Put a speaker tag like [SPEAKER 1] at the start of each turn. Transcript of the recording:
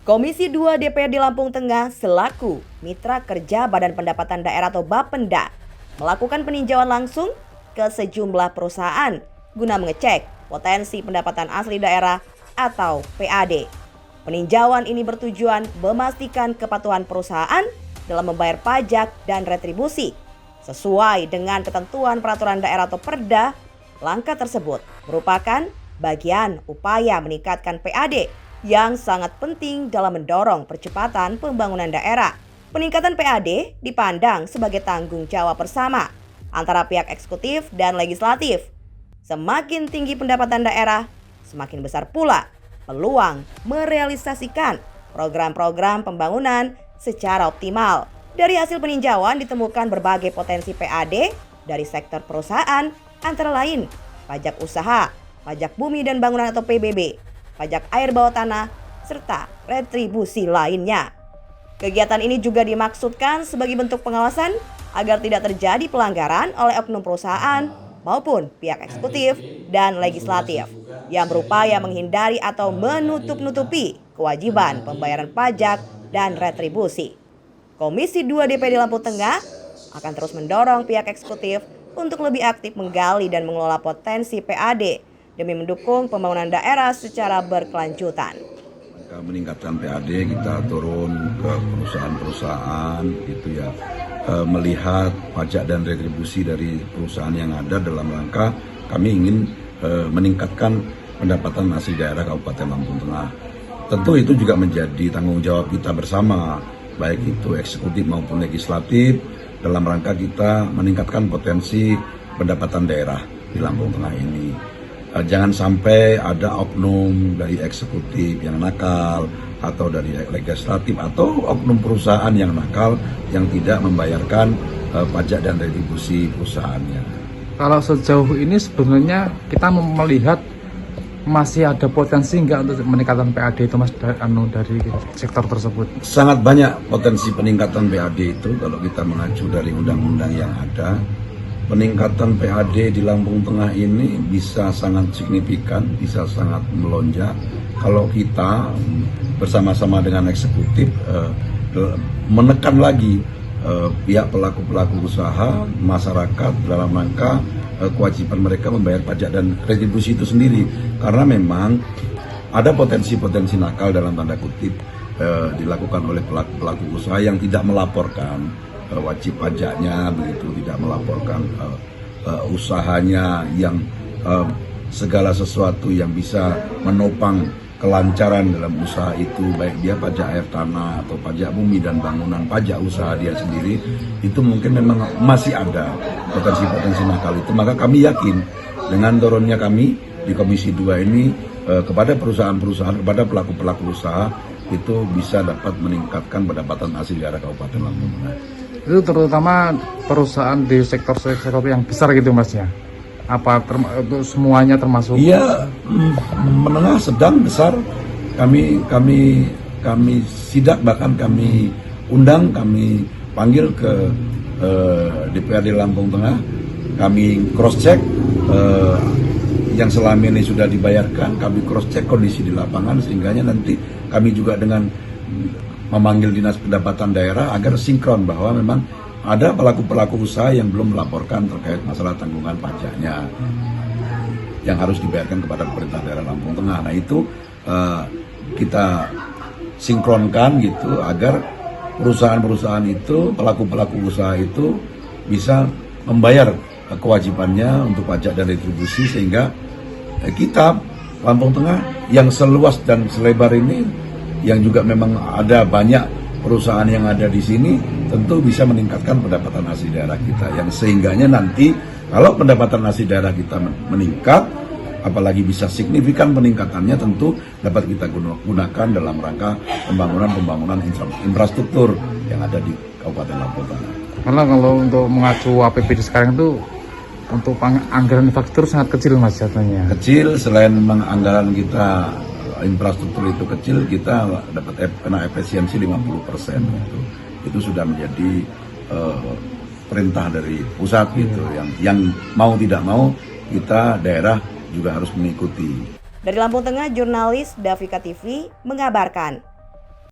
[SPEAKER 1] Komisi 2 DPRD Lampung Tengah selaku Mitra Kerja Badan Pendapatan Daerah atau Bapenda melakukan peninjauan langsung ke sejumlah perusahaan guna mengecek potensi pendapatan asli daerah atau PAD. Peninjauan ini bertujuan memastikan kepatuhan perusahaan dalam membayar pajak dan retribusi sesuai dengan ketentuan peraturan daerah atau Perda. Langkah tersebut merupakan bagian upaya meningkatkan PAD yang sangat penting dalam mendorong percepatan pembangunan daerah. Peningkatan PAD dipandang sebagai tanggung jawab bersama antara pihak eksekutif dan legislatif. Semakin tinggi pendapatan daerah, semakin besar pula peluang merealisasikan program-program pembangunan secara optimal. Dari hasil peninjauan ditemukan berbagai potensi PAD dari sektor perusahaan, antara lain pajak usaha, pajak bumi dan bangunan atau PBB, pajak air bawah tanah, serta retribusi lainnya. Kegiatan ini juga dimaksudkan sebagai bentuk pengawasan agar tidak terjadi pelanggaran oleh oknum perusahaan maupun pihak eksekutif dan legislatif yang berupaya menghindari atau menutup-nutupi kewajiban pembayaran pajak dan retribusi. Komisi 2 DPRD Lampung Tengah akan terus mendorong pihak eksekutif untuk lebih aktif menggali dan mengelola potensi PAD demi mendukung pembangunan daerah secara berkelanjutan.
[SPEAKER 2] Meningkatkan PAD, kita turun ke perusahaan-perusahaan gitu ya, melihat pajak dan retribusi dari perusahaan yang ada dalam rangka kami ingin meningkatkan pendapatan asli daerah Kabupaten Lampung Tengah. Tentu itu juga menjadi tanggung jawab kita bersama, baik itu eksekutif maupun legislatif, dalam rangka kita meningkatkan potensi pendapatan daerah di Lampung Tengah ini. Jangan sampai ada oknum dari eksekutif yang nakal atau dari legislatif atau oknum perusahaan yang nakal yang tidak membayarkan pajak dan retribusi perusahaannya.
[SPEAKER 3] Kalau sejauh ini sebenarnya kita melihat masih ada potensi nggak untuk meningkatkan PAD itu Mas dari sektor tersebut?
[SPEAKER 2] Sangat banyak potensi peningkatan PAD itu kalau kita mengacu dari undang-undang yang ada. Peningkatan PAD di Lampung Tengah ini bisa sangat signifikan, bisa sangat melonjak kalau kita bersama-sama dengan eksekutif menekan lagi pihak pelaku-pelaku usaha, masyarakat dalam rangka kewajiban mereka membayar pajak dan retribusi itu sendiri. Karena memang ada potensi-potensi nakal dalam tanda kutip dilakukan oleh pelaku-pelaku usaha yang tidak melaporkan wajib pajaknya, begitu, tidak melaporkan usahanya, yang segala sesuatu yang bisa menopang kelancaran dalam usaha itu, baik dia pajak air tanah atau pajak bumi dan bangunan, pajak usaha dia sendiri, itu mungkin memang masih ada potensi-potensi nakal itu. Maka kami yakin dengan turunnya kami di Komisi 2 ini kepada perusahaan-perusahaan, kepada pelaku-pelaku usaha, itu bisa dapat meningkatkan pendapatan asli daerah Kabupaten Lampung Tengah.
[SPEAKER 3] Itu terutama perusahaan di sektor-sektor yang besar gitu Mas ya? Apa itu semuanya termasuk?
[SPEAKER 2] Iya, menengah, sedang, besar. Kami sidak, bahkan kami undang, kami panggil ke DPRD Lampung Tengah. Kami cross check yang selama ini sudah dibayarkan, kami cross check kondisi di lapangan, sehingga nanti kami juga dengan memanggil Dinas Pendapatan Daerah agar sinkron bahwa memang ada pelaku-pelaku usaha yang belum melaporkan terkait masalah tanggungan pajaknya yang harus dibayarkan kepada pemerintah daerah Lampung Tengah. Nah itu kita sinkronkan gitu agar perusahaan-perusahaan itu, pelaku-pelaku usaha itu bisa membayar kewajibannya untuk pajak dan retribusi, sehingga kita Lampung Tengah yang seluas dan selebar ini, yang juga memang ada banyak perusahaan yang ada di sini, tentu bisa meningkatkan pendapatan asli daerah kita, yang sehingganya nanti kalau pendapatan asli daerah kita meningkat, apalagi bisa signifikan peningkatannya, tentu dapat kita gunakan dalam rangka pembangunan infrastruktur yang ada di Kabupaten Lampung Tengah.
[SPEAKER 3] Karena kalau untuk mengacu APBD sekarang itu untuk anggaran infrastruktur sangat kecil Mas jatuhnya.
[SPEAKER 2] Kecil, selain memang anggaran kita infrastruktur itu kecil, kita dapat kena efisiensi 50%. Itu sudah menjadi perintah dari pusat gitu, yang mau tidak mau kita daerah juga harus mengikuti.
[SPEAKER 1] Dari Lampung Tengah, jurnalis Davika TV mengabarkan.